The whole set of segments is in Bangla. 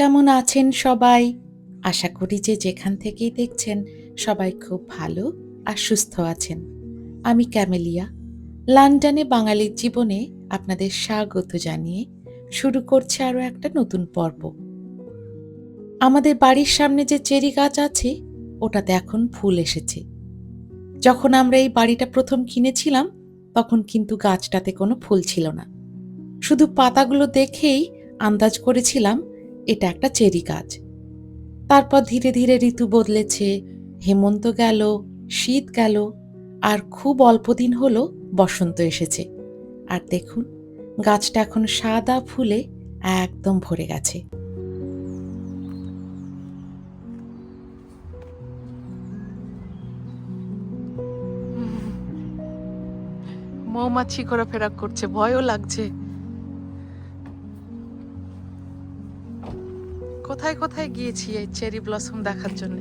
কেমন আছেন সবাই? আশা করি যে যেখান থেকেই দেখছেন সবাই খুব ভালো আর সুস্থ আছেন। আমি ক্যামেলিয়া, লন্ডনে বাঙালির জীবনে আপনাদের স্বাগত জানিয়ে শুরু করছি আরও একটা নতুন পর্ব। আমাদের বাড়ির সামনে যে চেরি গাছ আছে ওটাতে এখন ফুল এসেছে। যখন আমরা এই বাড়িটা প্রথম কিনেছিলাম তখন কিন্তু গাছটাতে কোনো ফুল ছিল না। শুধু পাতাগুলো দেখেই আন্দাজ করেছিলাম এটা একটা চেরি গাছ। তারপর ধীরে ধীরে ঋতু বদলেছে, হেমন্ত গেল, শীত গেল, আর খুব অল্প দিন হলো বসন্ত এসেছে। আর দেখুন, গাছটা এখন সাদা ফুলে একদম ভরে গেছে। মৌমাছি ঘোরাফেরা করছে, ভয়ও লাগছে। কোথায় কোথায় গিয়েছি এই চেরি ব্লসম দেখার জন্য।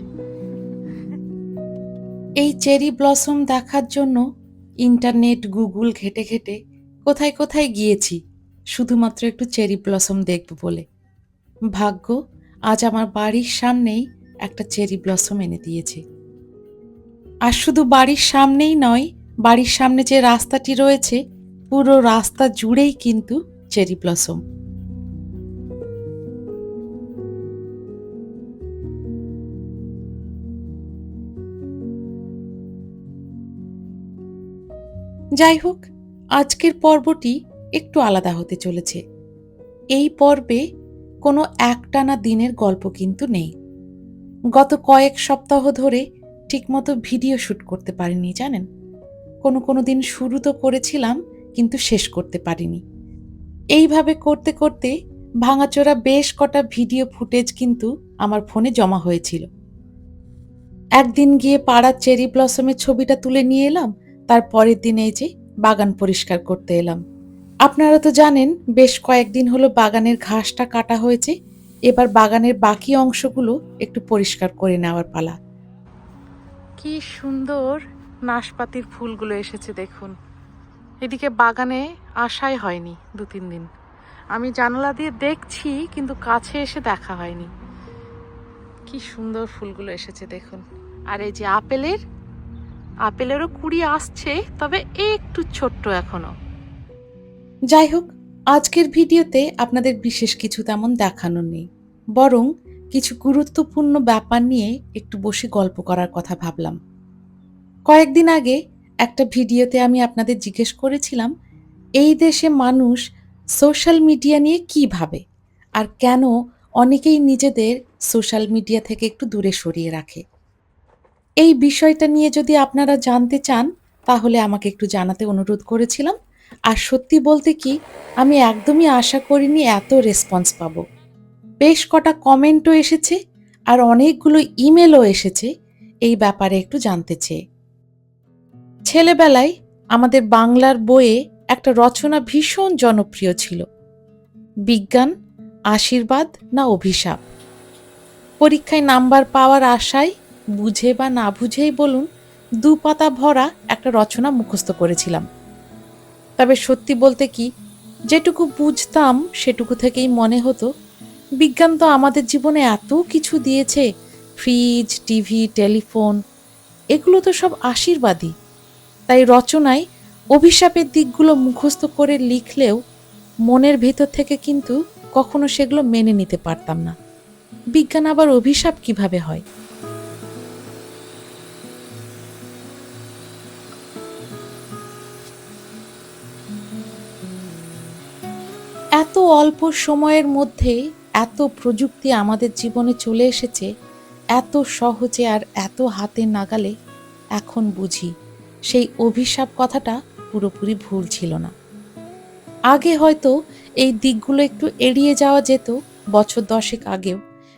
এই চেরি ব্লসম দেখার জন্য ইন্টারনেট, গুগল ঘেটে ঘেটে কোথায় কোথায় গিয়েছি শুধুমাত্র একটু চেরি ব্লসম দেখব বলে। ভাগ্য আজ আমার বাড়ির সামনেই একটা চেরি ব্লসম এনে দিয়েছে। আর শুধু বাড়ির সামনেই নয়, বাড়ির সামনে যে রাস্তাটি রয়েছে পুরো রাস্তা জুড়েই কিন্তু চেরি ব্লসম। যাই হোক, আজকের পর্বটি একটু আলাদা হতে চলেছে। এই পর্বে কোনো একটানা দিনের গল্প কিন্তু নেই। গত কয়েক সপ্তাহ ধরে ঠিকমতো ভিডিও শুট করতে পারিনি, জানেন। কোনো দিন শুরু তো করেছিলাম কিন্তু শেষ করতে পারিনি। এইভাবে করতে করতে ভাঙাচোরা বেশ কটা ভিডিও ফুটেজ কিন্তু আমার ফোনে জমা হয়েছিল। একদিন গিয়ে পাড়ার চেরি ব্লসমের ছবিটা তুলে নিয়ে এলাম, তার পরের দিন এই যে বাগান পরিষ্কার করতে এলাম। আপনারা তো জানেন বেশ কয়েকদিন হলো বাগানের ঘাসটা কাটা হয়েছে, এবার বাগানের বাকি অংশগুলো একটু পরিষ্কার করে নেওয়ার পালা। কি সুন্দর নাশপাতির ফুলগুলো এসেছে দেখুন। এদিকে বাগানে আসাই হয়নি 2-3 দিন। আমি জানালা দিয়ে দেখছি কিন্তু কাছে এসে দেখা হয়নি। কি সুন্দর ফুলগুলো এসেছে দেখুন। আর এই যে আপেলেরও কুড়ি আসছে, তবে একটু ছোট্ট এখনো। যাই হোক, আজকের ভিডিওতে আপনাদের বিশেষ কিছু তেমন দেখানোর নেই, বরং কিছু গুরুত্বপূর্ণ ব্যাপার নিয়ে একটু বসে গল্প করার কথা ভাবলাম। কয়েকদিন আগে একটা ভিডিওতে আমি আপনাদের জিজ্ঞেস করেছিলাম এই দেশে মানুষ সোশ্যাল মিডিয়া নিয়ে কি ভাবে, আর কেন অনেকেই নিজেদের সোশ্যাল মিডিয়া থেকে একটু দূরে সরিয়ে রাখে। এই বিষয়টা নিয়ে যদি আপনারা জানতে চান তাহলে আমাকে একটু জানাতে অনুরোধ করেছিলাম। আর সত্যি বলতে কি, আমি একদমই আশা করিনি এত রেসপন্স পাবো। বেশ কটা কমেন্টও এসেছে আর অনেকগুলো ইমেলও এসেছে এই ব্যাপারে একটু জানতে চেয়ে। ছেলেবেলায় আমাদের বাংলার বইয়ে একটা রচনা ভীষণ জনপ্রিয় ছিল, বিজ্ঞান আশীর্বাদ না অভিশাপ। পরীক্ষায় নাম্বার পাওয়ার আশায় বুঝে বা না বুঝেই বলুন 2 পাতা ভরা একটা রচনা মুখস্থ করেছিলাম। তবে সত্যি বলতে কি, যেটুকু বুঝতাম সেটুকু থেকেই মনে হতো বিজ্ঞান তো আমাদের জীবনে এত কিছু দিয়েছে, ফ্রিজ, টিভি, টেলিফোন, এগুলো তো সব আশীর্বাদই। তাই রচনায় অভিশাপের দিকগুলো মুখস্থ করে লিখলেও মনের ভেতর থেকে কিন্তু কখনো সেগুলো মেনে নিতে পারতাম না। বিজ্ঞান আবার অভিশাপ কিভাবে হয়? এত অল্প সময়ের মধ্যে এত প্রযুক্তি আমাদের জীবনে চলে এসেছে, এত সহজে আর এত হাতের নাগালে। এখন বুঝি সেই অভিশাপ কথাটা পুরোপুরি ভুল ছিল না। আগে হয়তো এই দিকগুলো একটু এড়িয়ে যাওয়া যেত বছর 10 আগেও,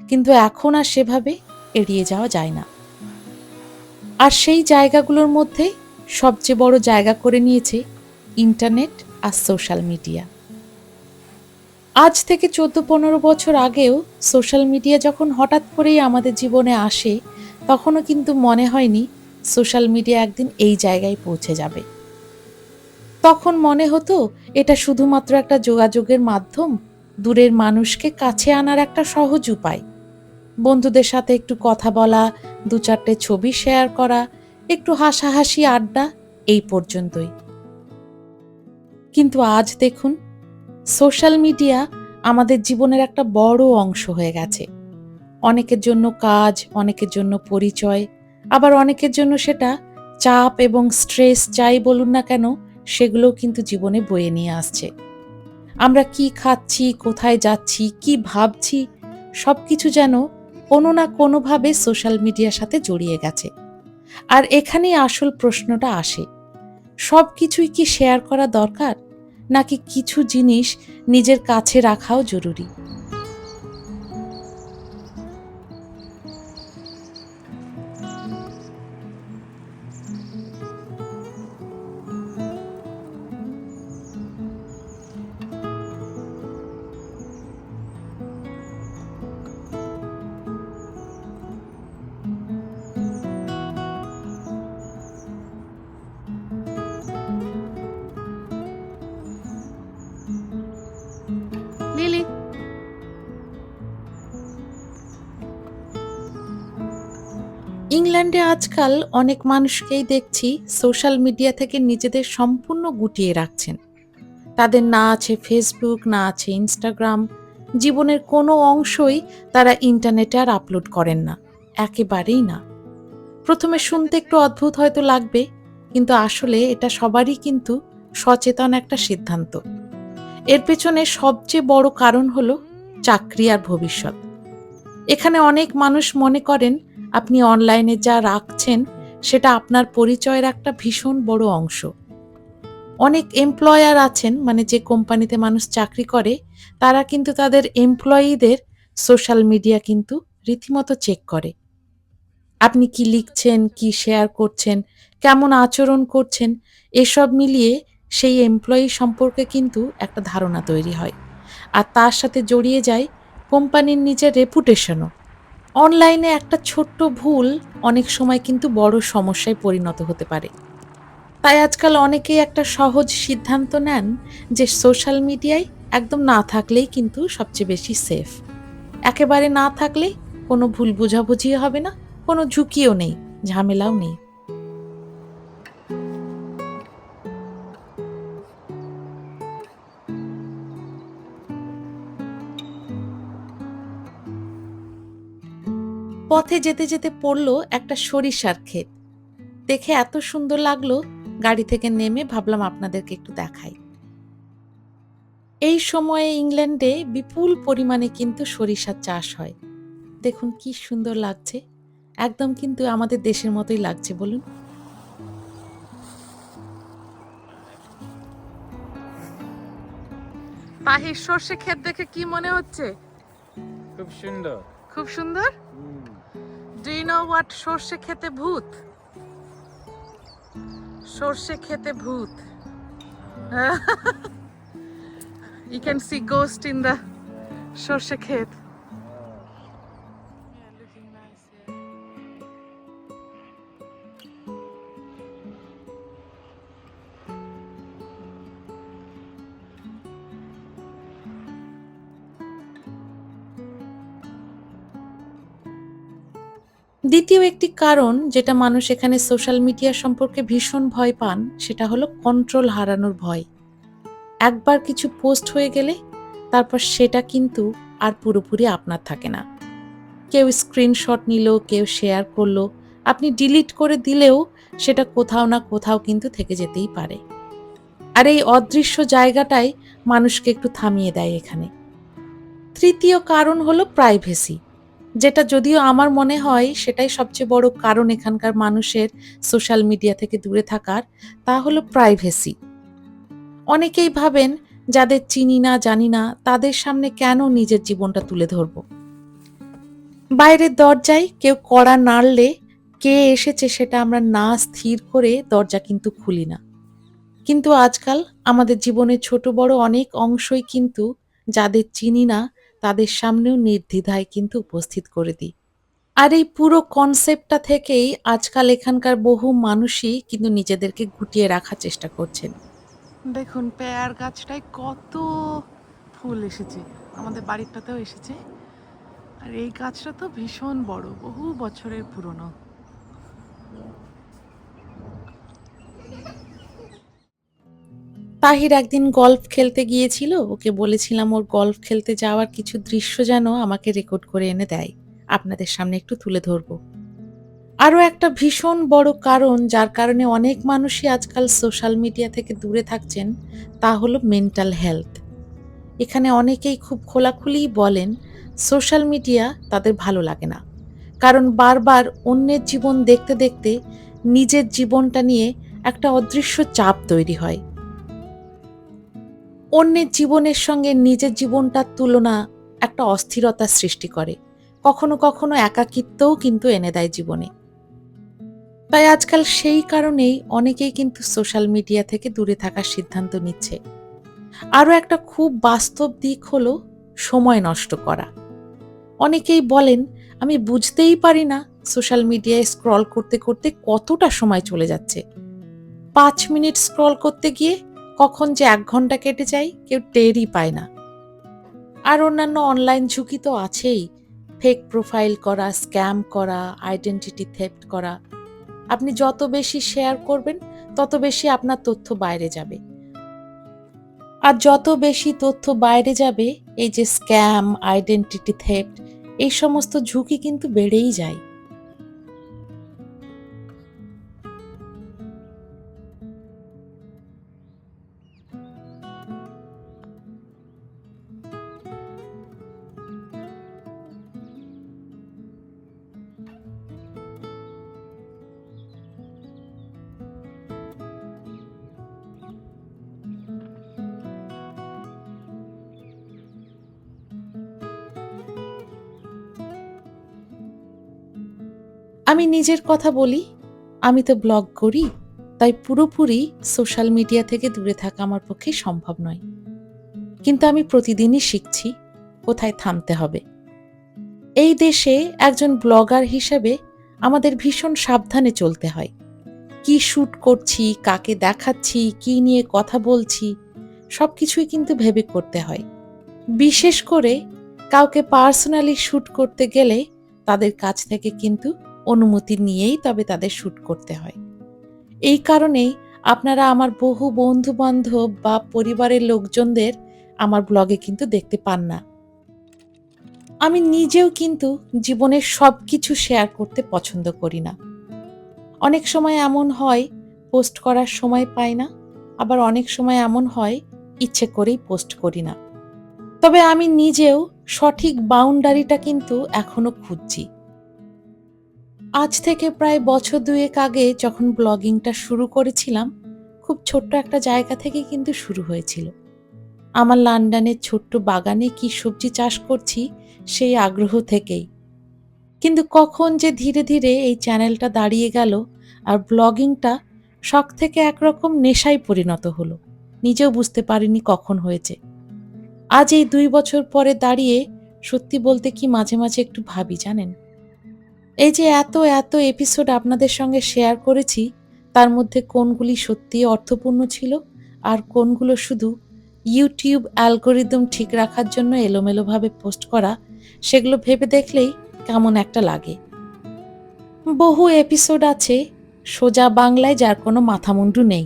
কিন্তু এখন আর সেভাবে এড়িয়ে যাওয়া যায় না। আর সেই জায়গাগুলোর মধ্যে সবচেয়ে বড় জায়গা করে নিয়েছে ইন্টারনেট আর সোশ্যাল মিডিয়া। আজ থেকে 14-15 বছর আগেও সোশ্যাল মিডিয়া যখন হঠাৎ করেই আমাদের জীবনে আসে, তখনও কিন্তু মনে হয়নি সোশ্যাল মিডিয়া একদিন এই জায়গায় পৌঁছে যাবে। তখন মনে হতো এটা শুধুমাত্র একটা যোগাযোগের মাধ্যম, দূরের মানুষকে কাছে আনার একটা সহজ উপায়। বন্ধুদের সাথে একটু কথা বলা, ২-৪টে ছবি শেয়ার করা, একটু হাসাহাসি আড্ডা, এই পর্যন্তই। কিন্তু আজ দেখুন, সোশ্যাল মিডিয়া আমাদের জীবনের একটা বড় অংশ হয়ে গেছে। অনেকের জন্য কাজ, অনেকের জন্য পরিচয়, আবার অনেকের জন্য সেটা চাপ এবং স্ট্রেস যাই বলুন না কেন, সেগুলোও কিন্তু জীবনে বয়ে নিয়ে আসছে। আমরা কি খাচ্ছি, কোথায় যাচ্ছি, কি ভাবছি, সবকিছু যেন কোনো না কোনোভাবে সোশ্যাল মিডিয়ার সাথে জড়িয়ে গেছে। আর এখানেই আসল প্রশ্নটা আসে, সবকিছুই কি শেয়ার করা দরকার, নাকি কিছু জিনিস নিজের কাছে রাখাও জরুরি? লিলি, ইংল্যান্ডে আজকাল অনেক মানুষকেই দেখছি সোশ্যাল মিডিয়া থেকে নিজেদের সম্পূর্ণ গুটিয়ে রাখছেন। তাদের না আছে ফেসবুক, না আছে ইনস্টাগ্রাম, জীবনের কোনো অংশই তারা ইন্টারনেটে আর আপলোড করেন না, একেবারেই না। প্রথমে শুনতে একটু অদ্ভুত হয়তো লাগবে, কিন্তু আসলে এটা সবারই কিন্তু সচেতন একটা সিদ্ধান্ত। এর পেছনে সবচেয়ে বড় কারণ হলো চাকরি আর ভবিষ্যৎ। এখানে অনেক মানুষ মনে করেন আপনি অনলাইনে যা রাখছেন সেটা আপনার পরিচয়ের একটা ভীষণ বড় অংশ। অনেক এমপ্লয়ার আছেন, মানে যে কোম্পানিতে মানুষ চাকরি করে, তারা কিন্তু তাদের এমপ্লয়িদের সোশ্যাল মিডিয়া কিন্তু রীতিমতো চেক করে। আপনি কি লিখছেন, কি শেয়ার করছেন, কেমন আচরণ করছেন, এসব মিলিয়ে সেই এমপ্লয়ি সম্পর্কে কিন্তু একটা ধারণা তৈরি হয়। আর তার সাথে জড়িয়ে যায় কোম্পানির নিজের রেপুটেশনও। অনলাইনে একটা ছোট্ট ভুল অনেক সময় কিন্তু বড় সমস্যায় পরিণত হতে পারে। তাই আজকাল অনেকেই একটা সহজ সিদ্ধান্ত নেন যে সোশ্যাল মিডিয়ায় একদম না থাকলেই কিন্তু সবচেয়ে বেশি সেফ। একেবারে না থাকলে কোনো ভুল বোঝাবুঝি হবে না, কোনো ঝুঁকিও নেই, ঝামেলাও নেই। পথে যেতে যেতে পড়ল একটা সরিষার ক্ষেত। দেখে এত সুন্দর লাগলো, গাড়ি থেকে নেমে ভাবলাম আপনাদেরকে একটু দেখাই। এই সময়ে ইংল্যান্ডে বিপুল পরিমাণে কিন্তু সরিষার চাষ হয়। দেখুন কি সুন্দর লাগছে, একদম কিন্তু আমাদের দেশের মতোই লাগছে বলুন। তাহির সর্ষে ক্ষেত দেখে কি মনে হচ্ছে? খুব সুন্দর। খুব সুন্দর। ডু ইউ নো হোয়াট সর্ষে খেতে ভূত? সর্ষে খেতে ভূত। You can see ghost in the সর্ষে ক্ষেত। দ্বিতীয় একটি কারণ যেটা মানুষ এখানে সোশ্যাল মিডিয়া সম্পর্কে ভীষণ ভয় পান, সেটা হলো কন্ট্রোল হারানোর ভয়। একবার কিছু পোস্ট হয়ে গেলে তারপর সেটা কিন্তু আর পুরোপুরি আপনার থাকে না। কেউ স্ক্রিনশট নিল, কেউ শেয়ার করলো, আপনি ডিলিট করে দিলেও সেটা কোথাও না কোথাও কিন্তু থেকে যেতেই পারে। আর এই অদৃশ্য জায়গাটাই মানুষকে একটু থামিয়ে দেয় এখানে। তৃতীয় কারণ হলো প্রাইভেসি, যেটা যদিও আমার মনে হয় সেটাই সবচেয়ে বড় কারণ এখানকার মানুষের সোশ্যাল মিডিয়া থেকে দূরে থাকার, তা হলো প্রাইভেসি। অনেকেই ভাবেন যাদের চিনি না জানি না তাদের সামনে কেন নিজের জীবনটা তুলে ধরব। বাইরের দরজায় কেউ কড়া নাড়লে কে এসেছে সেটা আমরা না স্থির করে দরজা কিন্তু খুলি না। কিন্তু আজকাল আমাদের জীবনের ছোট বড় অনেক অংশই কিন্তু যাদের চিনি না তাদের সামনেও নির্দ্বিধায় কিন্তু উপস্থিত করে দিই। আর এই পুরো কনসেপ্টটা থেকেই আজকাল এখানকার বহু মানুষই কিন্তু নিজেদেরকে গুটিয়ে রাখার চেষ্টা করছেন। দেখুন পেয়ার গাছটায় কত ফুল এসেছে। আমাদের বাড়িটাতেও এসেছে। আর এই গাছটা তো ভীষণ বড়, বহু বছরের পুরনো। তাহির একদিন গল্ফ খেলতে গিয়েছিল, ওকে বলেছিলাম ওর গল্ফ খেলতে যাওয়ার কিছু দৃশ্য যেন আমাকে রেকর্ড করে এনে দেয়, আপনাদের সামনে একটু তুলে ধরবো। আরও একটা ভীষণ বড় কারণ যার কারণে অনেক মানুষই আজকাল সোশ্যাল মিডিয়া থেকে দূরে থাকছেন, তা হলো মেন্টাল হেলথ। এখানে অনেকেই খুব খোলাখুলিই বলেন সোশ্যাল মিডিয়া তাদের ভালো লাগে না, কারণ বারবার অন্যের জীবন দেখতে দেখতে নিজের জীবনটা নিয়ে একটা অদৃশ্য চাপ তৈরি হয়। অন্যের জীবনের সঙ্গে নিজের জীবনটার তুলনা একটা অস্থিরতার সৃষ্টি করে, কখনো কখনো একাকিত্বও কিন্তু এনে দেয় জীবনে। তাই আজকাল সেই কারণেই অনেকেই কিন্তু সোশ্যাল মিডিয়া থেকে দূরে থাকার সিদ্ধান্ত নিচ্ছে। আরও একটা খুব বাস্তব দিক হলো সময় নষ্ট করা। অনেকেই বলেন আমি বুঝতেই পারি না সোশ্যাল মিডিয়ায় স্ক্রল করতে করতে কতটা সময় চলে যাচ্ছে। 5 মিনিট স্ক্রল করতে গিয়ে কখন যে 1 ঘন্টা কেটে যায় কেউ টেরই পায় না। আর অন্যান্য অনলাইন ঝুঁকি তো আছেই, ফেক প্রোফাইল করা, স্ক্যাম করা, আইডেন্টিটি থেফট করা। আপনি যত বেশি শেয়ার করবেন তত বেশি আপনার তথ্য বাইরে যাবে। আর যত বেশি তথ্য বাইরে যাবে এই যে স্ক্যাম, আইডেন্টিটি থেফট, এই সমস্ত ঝুঁকি কিন্তু বেড়েই যায়। আমি নিজের কথা বলি, আমি তো ব্লগ করি, তাই পুরোপুরি সোশ্যাল মিডিয়া থেকে দূরে থাকা আমার পক্ষে সম্ভব নয়। কিন্তু আমি প্রতিদিনই শিখছি কোথায় থামতে হবে। এই দেশে একজন ব্লগার হিসেবে আমাদের ভীষণ সাবধানে চলতে হয়। কি শ্যুট করছি, কাকে দেখাচ্ছি, কি নিয়ে কথা বলছি, সবকিছুই কিন্তু ভেবে করতে হয়। বিশেষ করে কাউকে পার্সোনালি শ্যুট করতে গেলে তাদের কাছ থেকে কিন্তু অনুমতি নিয়েই তবে তাদের শ্যুট করতে হয়। এই কারণেই আপনারা আমার বহু বন্ধু বান্ধব বা পরিবারের লোকজনদের আমার ব্লগে কিন্তু দেখতে পান না। আমি নিজেও কিন্তু জীবনের সবকিছু শেয়ার করতে পছন্দ করি না। অনেক সময় এমন হয় পোস্ট করার সময় পাই না, আবার অনেক সময় এমন হয় ইচ্ছে করেই পোস্ট করি না। তবে আমি নিজেও সঠিক বাউন্ডারিটা কিন্তু এখনো খুঁজছি। আজ থেকে প্রায় বছর 2 আগে যখন ব্লগিংটা শুরু করেছিলাম, খুব ছোট্ট একটা জায়গা থেকে কিন্তু শুরু হয়েছিল। আমার লন্ডনের ছোট্ট বাগানে কি সবজি চাষ করছি সেই আগ্রহ থেকেই। কিন্তু কখন যে ধীরে ধীরে এই চ্যানেলটা দাঁড়িয়ে গেল আর ব্লগিংটা শখ থেকে একরকম নেশায় পরিণত হলো, নিজেও বুঝতে পারিনি কখন হয়েছে। আজ এই 2 বছর পরে দাঁড়িয়ে সত্যি বলতে কি মাঝে মাঝে একটু ভাবি জানেন, এই যে এত এত এপিসোড আপনাদের সঙ্গে শেয়ার করেছি, তার মধ্যে কোনগুলি সত্যিই অর্থপূর্ণ ছিল আর কোনগুলো শুধু ইউটিউব অ্যালগোরিদম ঠিক রাখার জন্য এলোমেলোভাবে পোস্ট করা, সেগুলো ভেবে দেখলেই কেমন একটা লাগে। বহু এপিসোড আছে সোজা বাংলায় যার কোনো মাথামুন্ডু নেই।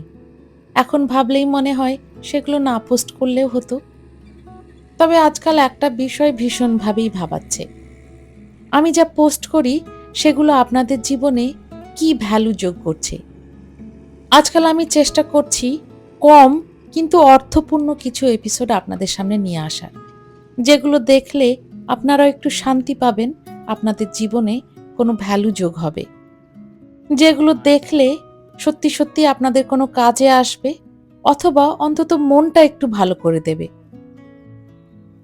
এখন ভাবলেই মনে হয় সেগুলো না পোস্ট করলেও হতো। তবে আজকাল একটা বিষয় ভীষণভাবেই ভাবাচ্ছে, আমি যা পোস্ট করি সেগুলো আপনাদের জীবনে কি ভ্যালু যোগ করছে। আজকাল আমি চেষ্টা করছি কম কিন্তু অর্থপূর্ণ কিছু এপিসোড আপনাদের সামনে নিয়ে আসার, যেগুলো দেখলে আপনারাও একটু শান্তি পাবেন, আপনাদের জীবনে কোনো ভ্যালু যোগ হবে, যেগুলো দেখলে সত্যি সত্যি আপনাদের কোনো কাজে আসবে অথবা অন্তত মনটা একটু ভালো করে দেবে।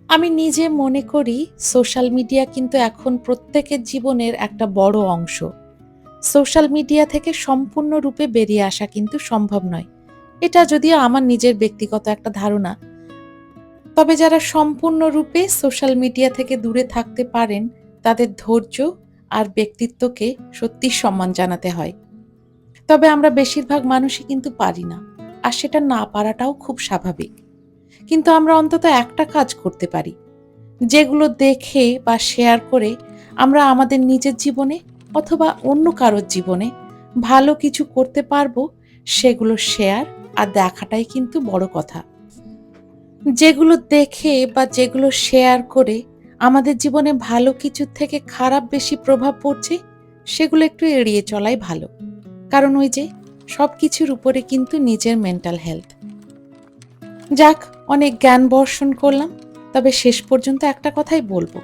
আমি নিজে মনে করি সোশ্যাল মিডিয়া কিন্তু এখন প্রত্যেকের জীবনের একটা বড় অংশ। সোশ্যাল মিডিয়া থেকে সম্পূর্ণরূপে বেরিয়ে আসা কিন্তু সম্ভব নয়, এটা যদিও আমার নিজের ব্যক্তিগত একটা ধারণা। তবে যারা সম্পূর্ণরূপে সোশ্যাল মিডিয়া থেকে দূরে থাকতে পারেন তাদের ধৈর্য আর ব্যক্তিত্বকে সত্যি সম্মান জানাতে হয়। তবে আমরা বেশিরভাগ মানুষই কিন্তু পারি না, আর সেটা না পারাটাও খুব স্বাভাবিক। কিন্তু আমরা অন্তত একটা কাজ করতে পারি, যেগুলো দেখে বা শেয়ার করে আমরা আমাদের নিজের জীবনে অথবা অন্য কারোর জীবনে ভালো কিছু করতে পারবো, সেগুলো শেয়ার আর দেখাটাই কিন্তু বড় কথা। যেগুলো দেখে বা যেগুলো শেয়ার করে আমাদের জীবনে ভালো কিছুর থেকে খারাপ বেশি প্রভাব পড়ছে, সেগুলো একটু এড়িয়ে চলাই ভালো। কারণ ওই যে সবকিছুর উপরে কিন্তু নিজের মেন্টাল হেলথ। যাক, অনেক জ্ঞান বর্ষণ করলাম, তবে শেষ পর্যন্ত একটা কথাই বলবো,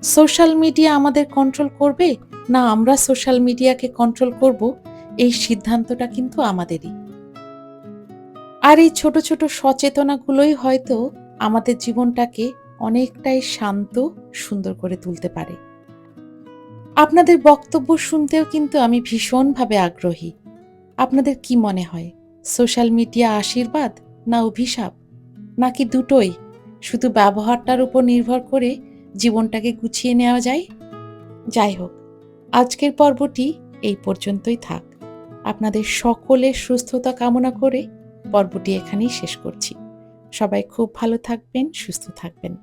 সোশ্যাল মিডিয়া আমাদের কন্ট্রোল করবে না আমরা সোশ্যাল মিডিয়াকে কন্ট্রোল করব, এই সিদ্ধান্তটা কিন্তু আমাদেরই। আর এই ছোট ছোট সচেতনাগুলোই হয়তো আমাদের জীবনটাকে অনেকটাই শান্ত, সুন্দর করে তুলতে পারে। আপনাদের বক্তব্য শুনতেও কিন্তু আমি ভীষণভাবে আগ্রহী। আপনাদের কি মনে হয়, সোশ্যাল মিডিয়া আশীর্বাদ না অভিশাপ, নাকি দুটোই? শুধু ব্যবহারটার উপর নির্ভর করে জীবনটাকে গুছিয়ে নেওয়া যায়? যাই হোক, আজকের পর্বটি এই পর্যন্তই থাক। আপনাদের সকলের সুস্থতা কামনা করে পর্বটি এখানেই শেষ করছি। সবাই খুব ভালো থাকবেন, সুস্থ থাকবেন।